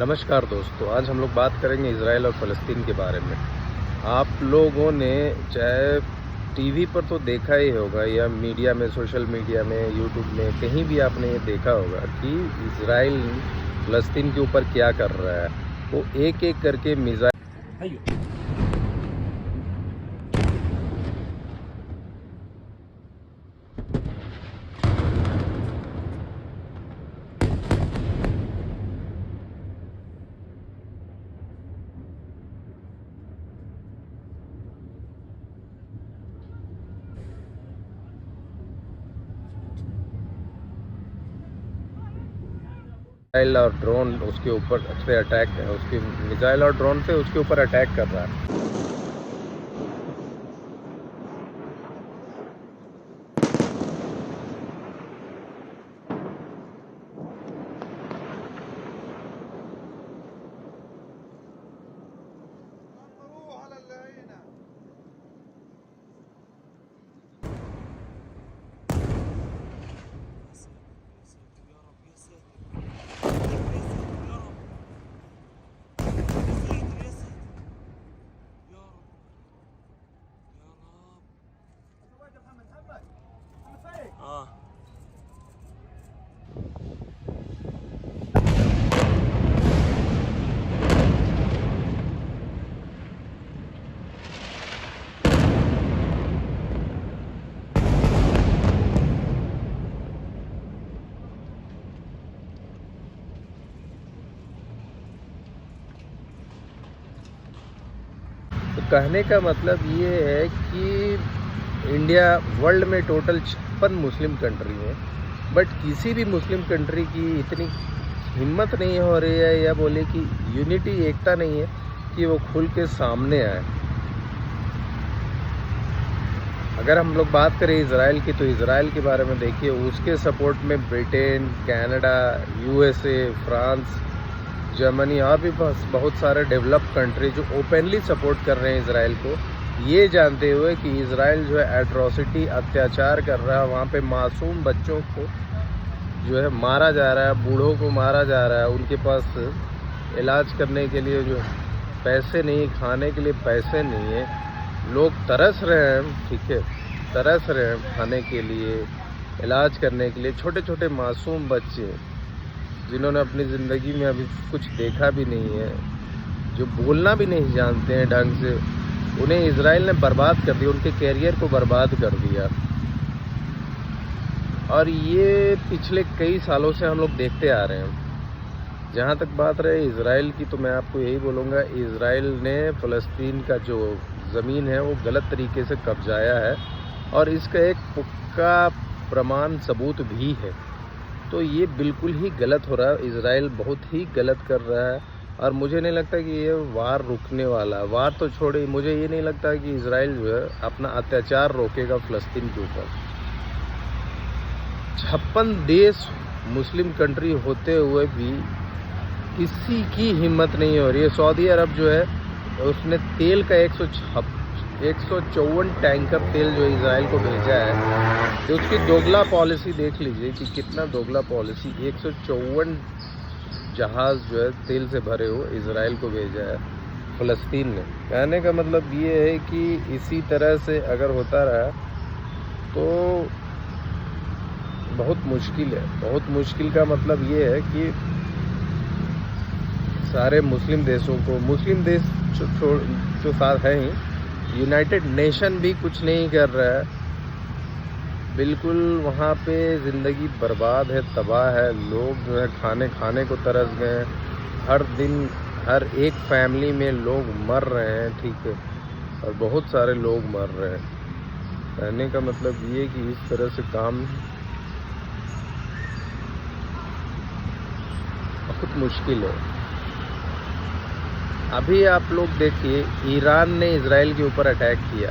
नमस्कार दोस्तों, आज हम लोग बात करेंगे इज़राइल और फ़लस्तीन के बारे में। आप लोगों ने चाहे टीवी पर तो देखा ही होगा या मीडिया में, सोशल मीडिया में, यूट्यूब में, कहीं भी आपने ये देखा होगा कि इज़राइल फ़लस्तीन के ऊपर क्या कर रहा है। वो एक-एक करके मिज़ाइल और ड्रोन उसके ऊपर से अटैक उसकी मिज़ाइल और ड्रोन से उसके ऊपर अटैक कर रहा है। तो कहने का मतलब ये है कि इंडिया वर्ल्ड में टोटल 56 मुस्लिम कंट्री हैं, बट किसी भी मुस्लिम कंट्री की इतनी हिम्मत नहीं हो रही है या बोले कि यूनिटी, एकता नहीं है कि वो खुल के सामने आए। अगर हम लोग बात करें इज़राइल की, तो इज़राइल के बारे में देखिए, उसके सपोर्ट में Britain, Canada, USA, France, Germany और भी बहुत सारे डेवलप्ड कंट्री जो ओपनली सपोर्ट कर रहे हैं इज़राइल को, ये जानते हुए कि इज़राइल जो है एट्रोसिटी, अत्याचार कर रहा है, वहाँ पे मासूम बच्चों को जो है मारा जा रहा है, बूढ़ों को मारा जा रहा है, उनके पास इलाज करने के लिए जो पैसे नहीं, खाने के लिए पैसे नहीं है, लोग तरस रहे हैं, ठीक है, तरस रहे हैं खाने के लिए, इलाज करने के लिए। छोटे छोटे मासूम बच्चे जिन्होंने अपनी ज़िंदगी में अभी कुछ देखा भी नहीं है, जो बोलना भी नहीं जानते हैं ढंग से, उन्हें इज़राइल ने बर्बाद कर दिया, उनके कैरियर को बर्बाद कर दिया। और ये पिछले कई सालों से हम लोग देखते आ रहे हैं। जहाँ तक बात रहे इज़राइल की, तो मैं आपको यही बोलूँगा, इज़राइल ने फ़लस्तीन का जो ज़मीन है वो गलत तरीके से कब्जाया है और इसका एक पुख्ता प्रमाण सबूत भी है। तो ये बिल्कुल ही गलत हो रहा है, इज़राइल बहुत ही गलत कर रहा है और मुझे नहीं लगता कि ये वार रुकने वाला है। वार तो छोड़े, मुझे ये नहीं लगता कि इज़राइल जो है अपना अत्याचार रोकेगा फ़लस्तीन के ऊपर। 56 देश मुस्लिम कंट्री होते हुए भी किसी की हिम्मत नहीं हो रही है। सऊदी अरब जो है उसने तेल का 154 टैंकर तेल जो इज़राइल को भेजा है, तो उसकी दोगला पॉलिसी देख लीजिए कि कितना दोगला पॉलिसी। 154 जहाज़ जो है तेल से भरे हुए इज़राइल को भेजा है फ़लस्तीन ने। कहने का मतलब ये है कि इसी तरह से अगर होता रहा तो बहुत मुश्किल है। बहुत मुश्किल का मतलब ये है कि सारे मुस्लिम देशों को, मुस्लिम देश जो साथ हैं ही, यूनाइटेड नेशन भी कुछ नहीं कर रहा है। बिल्कुल वहाँ पे ज़िंदगी बर्बाद है, तबाह है। लोग जो है खाने को तरस गए। हर दिन हर एक फैमिली में लोग मर रहे हैं, ठीक है, और बहुत सारे लोग मर रहे हैं। कहने का मतलब ये कि इस तरह से काम बहुत मुश्किल है। अभी आप लोग देखिए, ईरान ने इज़राइल के ऊपर अटैक किया।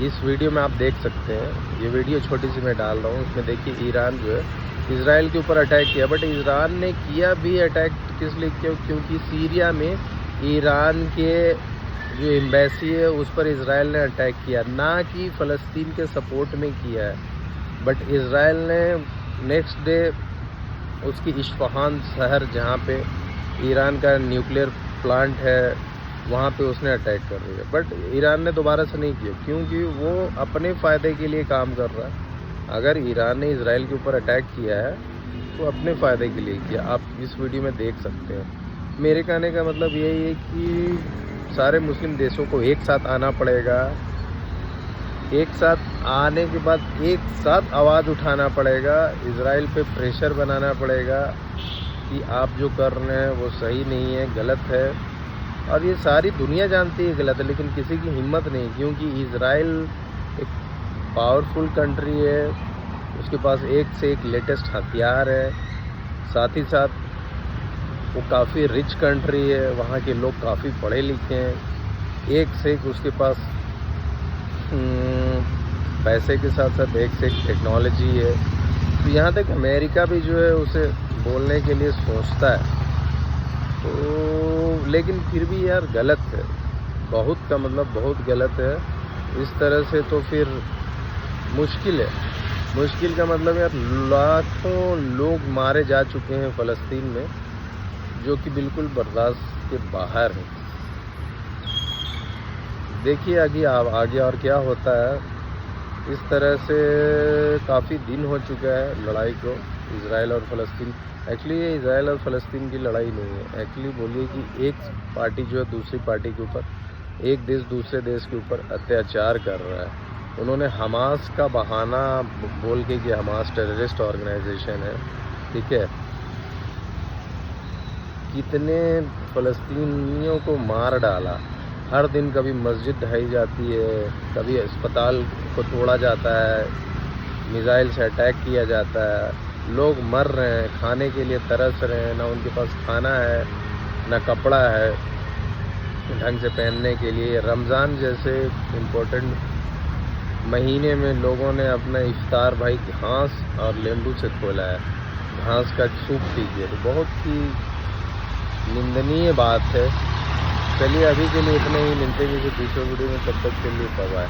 इस वीडियो में आप देख सकते हैं, ये वीडियो छोटी सी मैं डाल रहा हूँ, उसमें देखिए ईरान जो है इजराइल के ऊपर अटैक किया, बट ईरान ने किया भी अटैक किस लिए किया, क्योंकि सीरिया में ईरान के जो एम्बेसी है उस पर इजराइल ने अटैक किया, ना कि फ़लस्तीन के सपोर्ट में किया है। बट इजराइल ने नेक्स्ट डे उसकी इस्फहान शहर जहाँ पे ईरान का न्यूक्लियर प्लांट है वहाँ पे उसने अटैक कर दिया। बट ईरान ने दोबारा से नहीं किया, क्योंकि वो अपने फ़ायदे के लिए काम कर रहा है। अगर ईरान ने इजराइल के ऊपर अटैक किया है तो अपने फ़ायदे के लिए किया, आप इस वीडियो में देख सकते हैं। मेरे कहने का मतलब यही है कि सारे मुस्लिम देशों को एक साथ आना पड़ेगा, एक साथ आने के बाद एक साथ आवाज़ उठाना पड़ेगा, इजराइल पे प्रेशर बनाना पड़ेगा कि आप जो कर रहे हैं वो सही नहीं है, गलत है। और ये सारी दुनिया जानती है गलत है, लेकिन किसी की हिम्मत नहीं, क्योंकि इजराइल एक पावरफुल कंट्री है, उसके पास एक से एक लेटेस्ट हथियार है, साथ ही साथ वो काफ़ी रिच कंट्री है, वहाँ के लोग काफ़ी पढ़े लिखे हैं, एक से एक उसके पास पैसे के साथ साथ एक से एक टेक्नोलॉजी है। तो यहाँ तक अमेरिका भी जो है उसे बोलने के लिए सोचता है, तो लेकिन फिर भी यार गलत है, बहुत का मतलब बहुत गलत है। इस तरह से तो फिर मुश्किल है, मुश्किल का मतलब यार लाखों लोग मारे जा चुके हैं फ़लस्तीन में, जो कि बिल्कुल बर्दाश्त के बाहर है। देखिए आगे और क्या होता है। इस तरह से काफ़ी दिन हो चुका है लड़ाई को, इजराइल और फ़लस्तीन। एक्चुअली ये इजराइल और फ़लस्तीन की लड़ाई नहीं है, एक्चुअली बोलिए कि एक पार्टी जो है दूसरी पार्टी के ऊपर, एक देश दूसरे देश के ऊपर अत्याचार कर रहा है। उन्होंने हमास का बहाना बोल के कि हमास टेररिस्ट ऑर्गेनाइजेशन है, ठीक है, कितने फ़लस्तीनियों को मार डाला। हर दिन कभी मस्जिद ढहाई जाती है, कभी अस्पताल को तोड़ा जाता है, मिसाइल से अटैक किया जाता है, लोग मर रहे हैं, खाने के लिए तरस रहे हैं, ना उनके पास खाना है ना कपड़ा है ढंग से पहनने के लिए। रमज़ान जैसे इम्पोर्टेंट महीने में लोगों ने अपना इफ्तार भाई घास और नींबू से खोला है, घास का सूप पीजिए, तो बहुत ही निंदनीय बात है। चलिए अभी के लिए इतना ही, मिलते हैं किसी दूसरे वीडियो में, तब तक के लिए बाय।